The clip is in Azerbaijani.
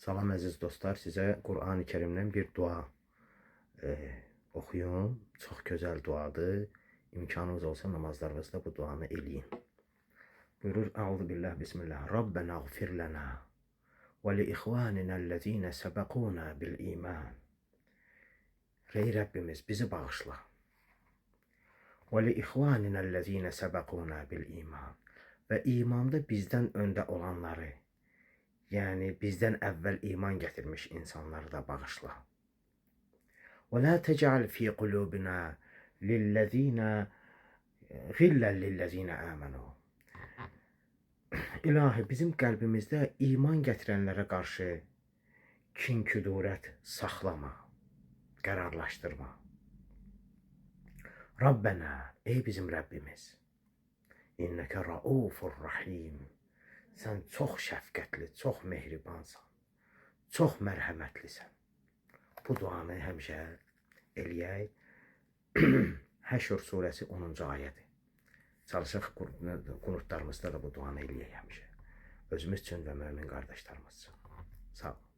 Salam əziz dostlar, sizə Qur'an-ı Kerimdən bir dua oxuyum. Çox gözəl duadır. İmkanınız olsa namazlarınızda bu duanı eləyin. Buyurur, Əuzu billah, bismillah. Rabbenağfir lana və li ixvaninəl-ləzīnə səbəquna bil-iman. Ey Rəbbimiz, bizi bağışla. Və li ixvaninəl-ləzīnə səbəquna bil-iman. Və imanda bizdən öndə olanları, yani bizden evvel iman getirmiş insanları da bağışla. Ve la tec'al fi kulubina lillezine gillen lillezine amenu. İlahi, bizim kalbimizde iman getirenlere karşı kin küdurət saxlama, qərarlaşdırma. Rabbena, ey bizim Rabbimiz, inneke raufur rahim. Sən çox şəfqətli, çox mehribansan, çox mərhəmətlisən. Bu duanı həmişə eləyək. Həşr surəsi 10-cu ayədir. Çalışaq qunutlarımızda da bu duanı eləyək həmişə. Özümüz üçün və mömin qardaşlarımız üçün. Sağ olun.